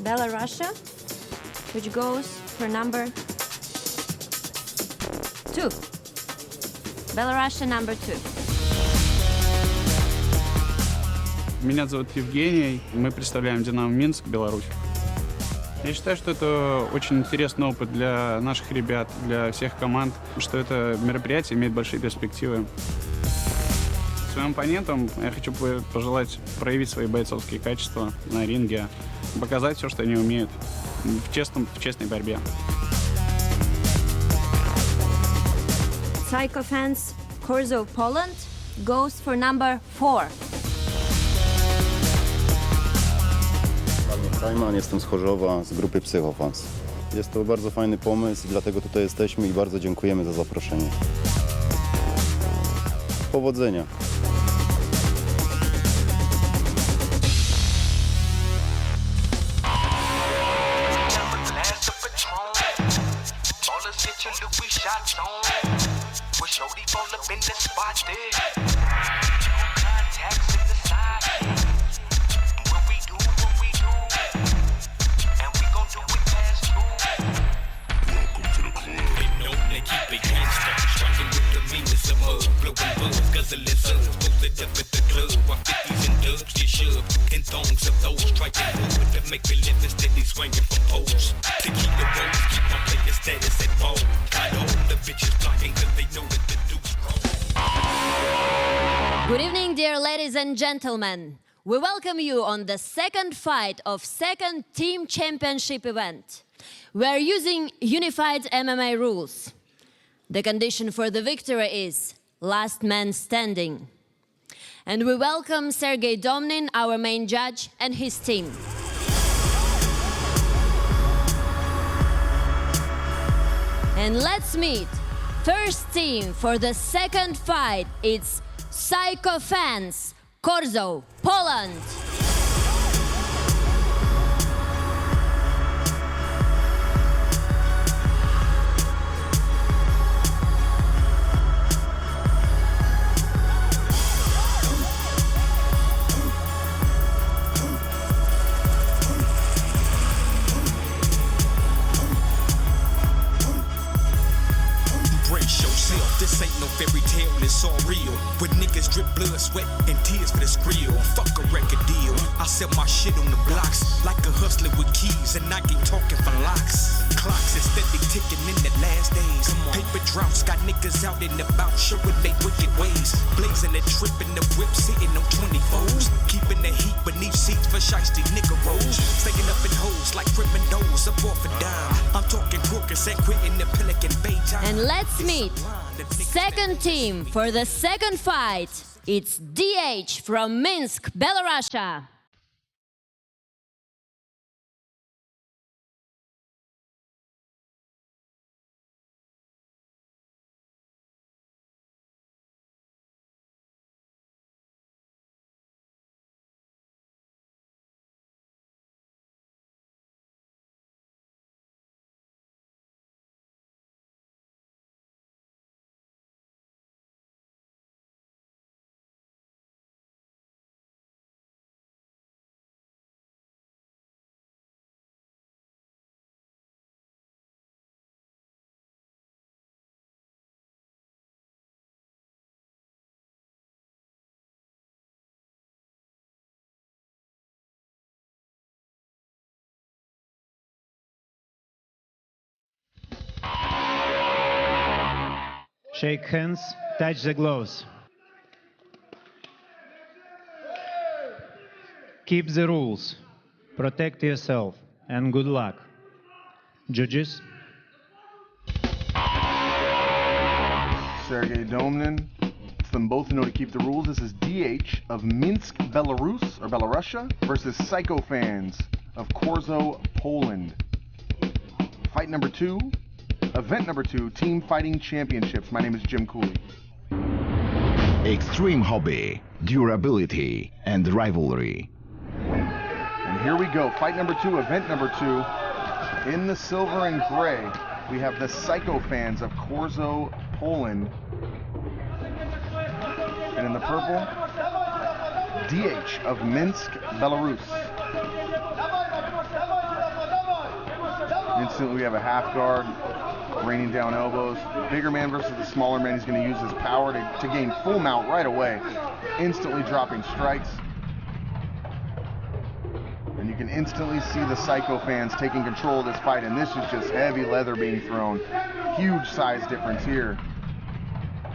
Belarus, which goes for number 2. Belarus number 2. Меня зовут Евгений, мы представляем «Динамо Минск», Беларусь. Я считаю, что это очень интересный опыт для наших ребят, для всех команд, что это мероприятие имеет большие перспективы. Своим оппонентам я хочу пожелать проявить свои бойцовские качества на ринге, показать все, что они умеют в честной борьбе. Ruch Chorzow Poland goes for number 4. Simon, jestem z Chorzowa, z grupy Psychofans. Jest to bardzo fajny pomysł, dlatego tutaj jesteśmy i bardzo dziękujemy za zaproszenie. Powodzenia! Good evening, dear ladies and gentlemen. We welcome you on the second fight of second team championship event. We are using unified MMA rules. The condition for the victory is last man standing. And we welcome Sergey Domnin, our main judge, and his team. And let's meet first team for the second fight. It's Ruch Chorzow, Poland. This ain't no fairy tale, it's all real. With niggas drip blood, sweat, and tears for the skrill. Fuck a record deal. I sell my shit on the blocks like a hustler with keys, and I get talking for locks. Clocks is steady ticking in the last days. Paper droughts got niggas out and about, showing they wicked ways. Blazing the trip in the whip, sitting on 24s. Keeping the heat beneath seats for shiesty nigga rolls. Staying up in holes like criminals, up off a dime. I'm talking crookers and quitting the Pelican Bay time. And let's meet second team for the second fight. It's DH from Minsk, Belarus. Shake hands, touch the gloves. Keep the rules. Protect yourself and good luck. Judges? Sergey Domnin. It's them both know to keep the rules. This is DH of Minsk, Belarus, or Belarusia, versus Psychofans of Chorzow, Poland. Fight number 2. Event number 2, Team Fighting Championships. My name is Jim Cooley. Extreme hobby, durability, and rivalry. And here we go. Fight number 2, event number 2. In the silver and gray, we have the Psychofans of Chorzow, Poland. And in the purple, DH of Minsk, Belarus. Instantly we have a half guard, raining down elbows. Bigger man versus the smaller man. He's going to use his power to gain full mount right away. Instantly dropping strikes. And you can instantly see the Psycho fans taking control of this fight, and this is just heavy leather being thrown. Huge size difference here.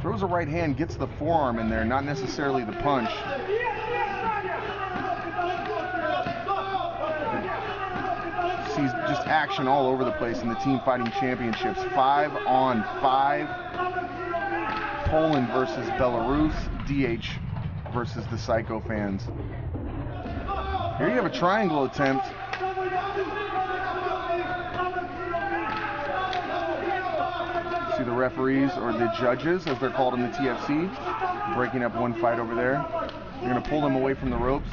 Throws a right hand, gets the forearm in there, not necessarily the punch. Sees just action all over the place in the team fighting championships. 5-on-5. Poland versus Belarus. DH versus the Psycho fans. Here you have a triangle attempt. See the referees, or the judges as they're called in the TFC, breaking up one fight over there. They're going to pull them away from the ropes.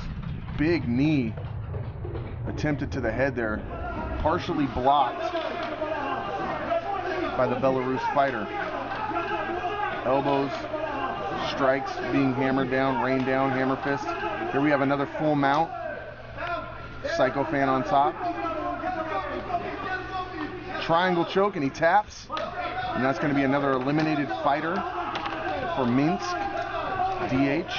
Big knee attempted to the head there, partially blocked by the Belarus fighter. Elbows, strikes being hammered down, rained down, hammer fist. Here we have another full mount. Psycho fan on top. Triangle choke, and he taps. And that's going to be another eliminated fighter for Minsk. DH.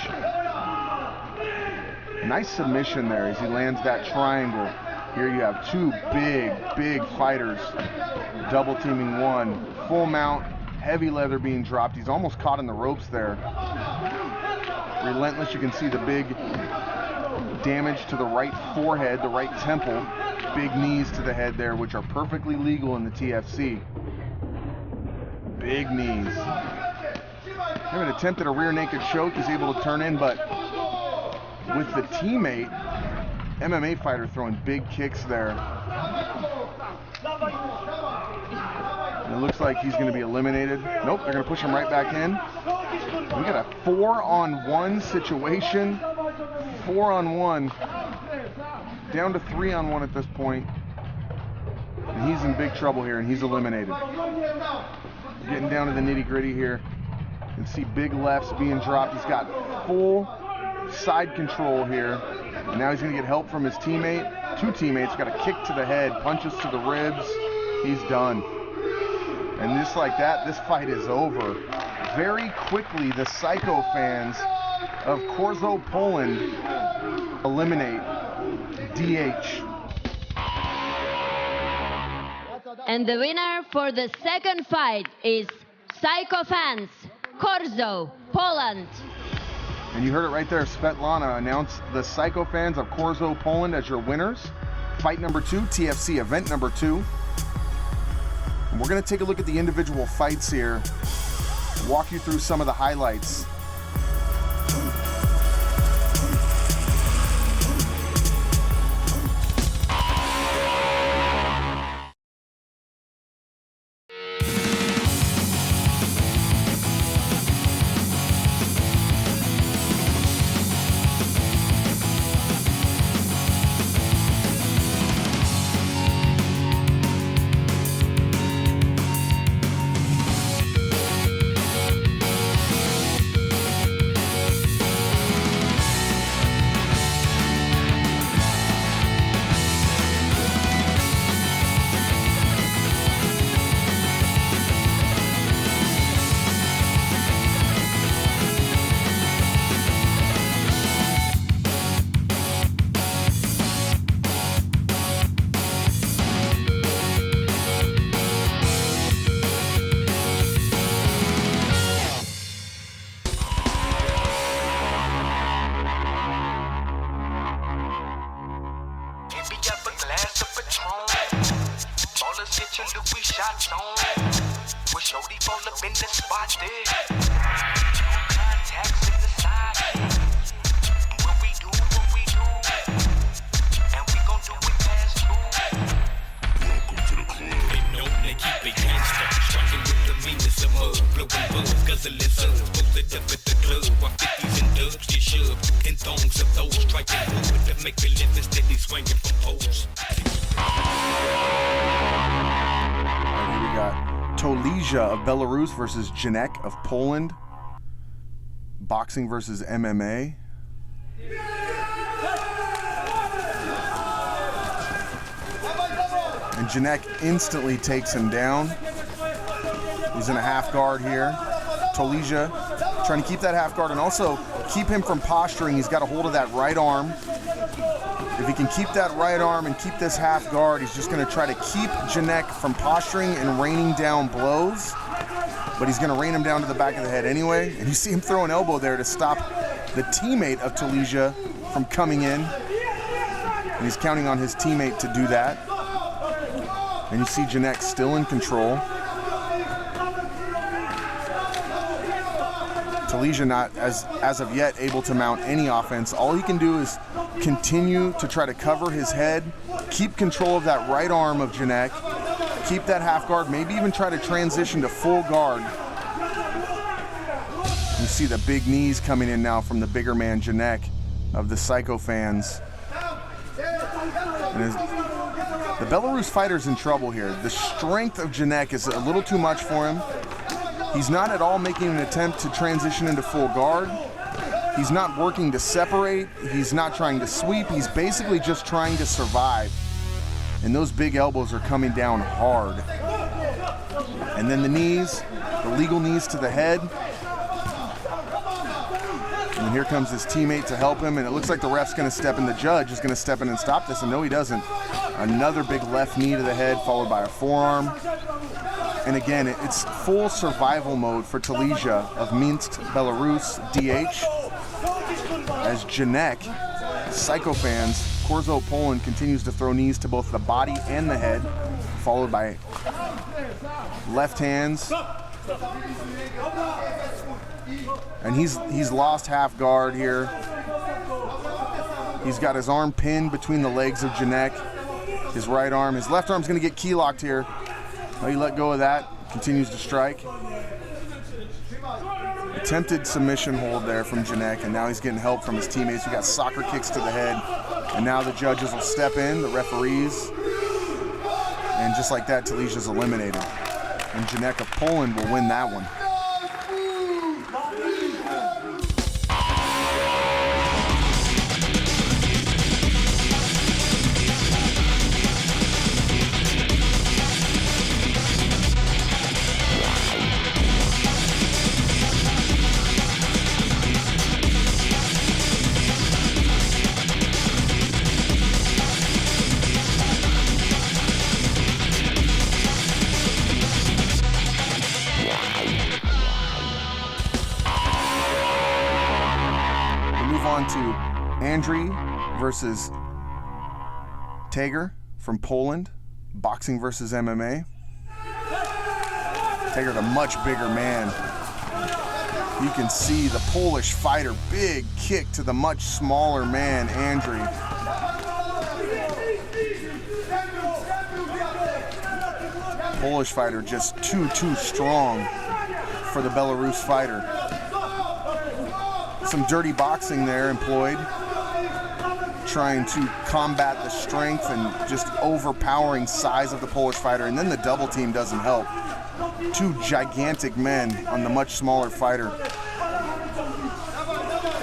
Nice submission there as he lands that triangle. Here you have two big fighters double teaming one. Full mount, heavy leather being dropped. He's almost caught in the ropes there. Relentless, you can see the big damage to the right forehead, the right temple. Big knees to the head there, which are perfectly legal in the TFC. Big knees. An attempt at a rear naked choke. He's able to turn in, but with the teammate, MMA fighter throwing big kicks there. And it looks like he's going to be eliminated. Nope, they're going to push him right back in. We got a 4-on-1 situation. 4-on-1. Down to 3-on-1 at this point. And he's in big trouble here, and he's eliminated. Getting down to the nitty-gritty here. You can see big lefts being dropped. He's got full side control here. And now he's going to get help from his teammate. Two teammates. Got a kick to the head, punches to the ribs. He's done. And just like that, this fight is over. Very quickly, the Psycho fans of Chorzow, Poland eliminate DH. And the winner for the second fight is Psycho fans, Chorzow, Poland. And you heard it right there. Svetlana announced the Psycho fans of Chorzow, Poland as your winners. Fight number 2, TFC event number 2. And we're going to take a look at the individual fights here, walk you through some of the highlights. Of Belarus versus Janek of Poland. Boxing versus MMA. And Janek instantly takes him down. He's in a half guard here. Tolija trying to keep that half guard and also keep him from posturing. He's got a hold of that right arm. If he can keep that right arm and keep this half guard, he's just going to try to keep Janek from posturing and raining down blows. But he's going to rain him down to the back of the head anyway. And you see him throw an elbow there to stop the teammate of Tolija from coming in. And he's counting on his teammate to do that. And you see Janek still in control. Tolija not, as of yet, able to mount any offense. All he can do is continue to try to cover his head, keep control of that right arm of Janek, keep that half guard, maybe even try to transition to full guard. You see the big knees coming in now from the bigger man, Janek, of the Psycho fans. And the Belarus fighter's in trouble here. The strength of Janek is a little too much for him. He's not at all making an attempt to transition into full guard. He's not working to separate. He's not trying to sweep. He's basically just trying to survive. And those big elbows are coming down hard. And then the knees, the legal knees to the head. And here comes his teammate to help him, and it looks like the ref's gonna step in, the judge is gonna step in and stop this, and no, he doesn't. Another big left knee to the head, followed by a forearm. And again, it's full survival mode for Tolija of Minsk, Belarus, DH. As Janek, Psycho fans, Chorzow, Poland continues to throw knees to both the body and the head, followed by left hands. And he's lost half guard here. He's got his arm pinned between the legs of Janek. His right arm, his left arm's gonna get key locked here. Oh, he let go of that, continues to strike. Attempted submission hold there from Janek, and now he's getting help from his teammates. We got soccer kicks to the head, and now the judges will step in, the referees. And just like that, Tolija's eliminated. And Janek of Poland will win that one. On to Andriy versus Tager from Poland, boxing versus MMA. Tager, the much bigger man. You can see the Polish fighter, big kick to the much smaller man, Andriy. Polish fighter just too strong for the Belarus fighter. Some dirty boxing there employed, trying to combat the strength and just overpowering size of the Polish fighter, and then the double team doesn't help. Two gigantic men on the much smaller fighter.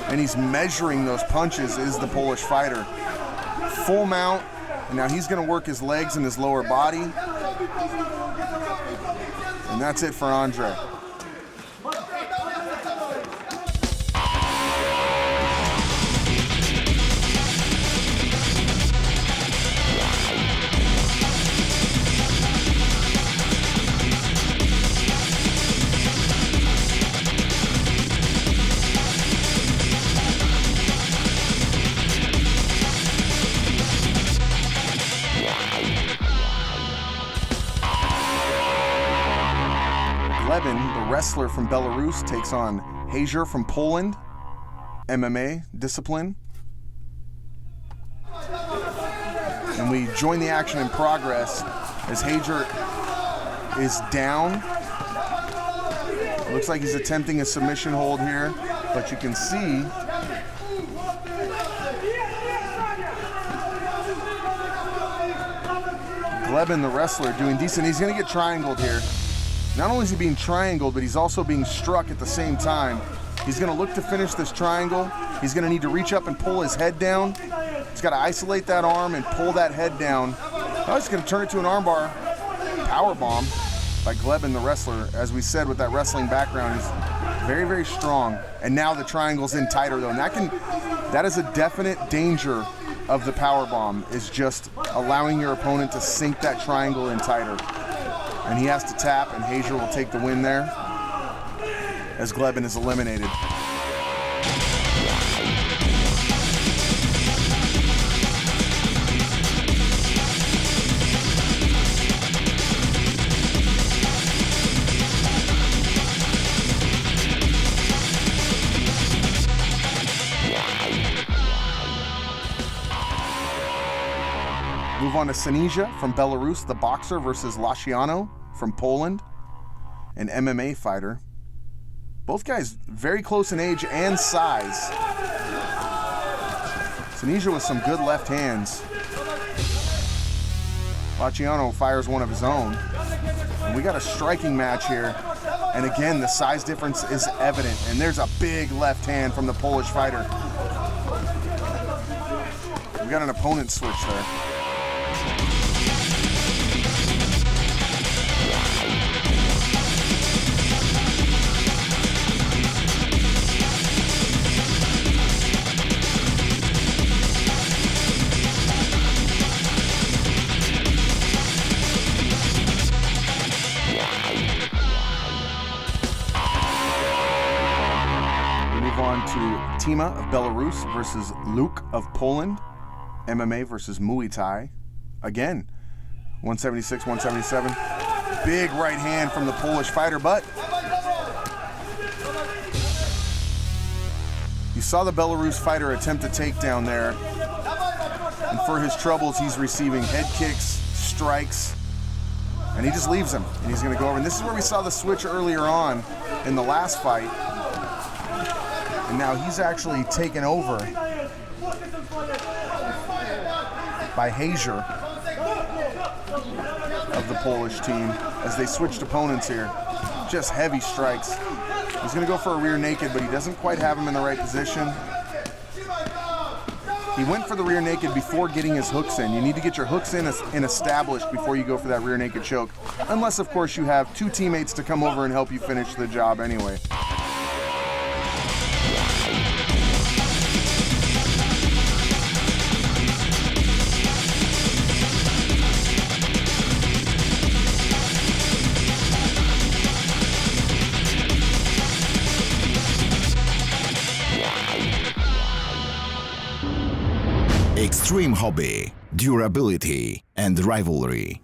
And he's measuring those punches, is the Polish fighter. Full mount, and now he's gonna work his legs and his lower body. And that's it for Andriy. The wrestler from Belarus takes on Hager from Poland, MMA discipline. And we join the action in progress as Hager is down. It looks like he's attempting a submission hold here, but you can see Glebin, the wrestler, doing decent. He's gonna get triangled here. Not only is he being triangled, but he's also being struck at the same time. He's gonna look to finish this triangle. He's gonna need to reach up and pull his head down. He's gotta isolate that arm and pull that head down. Oh, he's going to turn it to an armbar power bomb by Glebin, the wrestler. As we said, with that wrestling background, he's very, very strong. And now the triangle's in tighter, though. And that is a definite danger of the power bomb, is just allowing your opponent to sink that triangle in tighter. And he has to tap, and Hager will take the win there as Glebin is eliminated. Move on to Sinisia from Belarus, the boxer, versus Lasciano from Poland, an MMA fighter. Both guys very close in age and size. Sinisia with some good left hands. Lasciano fires one of his own. And we got a striking match here. And again, the size difference is evident. And there's a big left hand from the Polish fighter. We got an opponent switch there. To Tima of Belarus versus Luke of Poland, MMA versus Muay Thai. Again, 176, 177. Big right hand from the Polish fighter, but you saw the Belarus fighter attempt a takedown there. And for his troubles, he's receiving head kicks, strikes, and he just leaves him. And he's going to go over. And this is where we saw the switch earlier on in the last fight. And now he's actually taken over by Hager of the Polish team as they switched opponents here. Just heavy strikes. He's going to go for a rear naked, but he doesn't quite have him in the right position. He went for the rear naked before getting his hooks in. You need to get your hooks in and established before you go for that rear naked choke. Unless, of course, you have two teammates to come over and help you finish the job anyway. Extreme hobby, durability, and rivalry.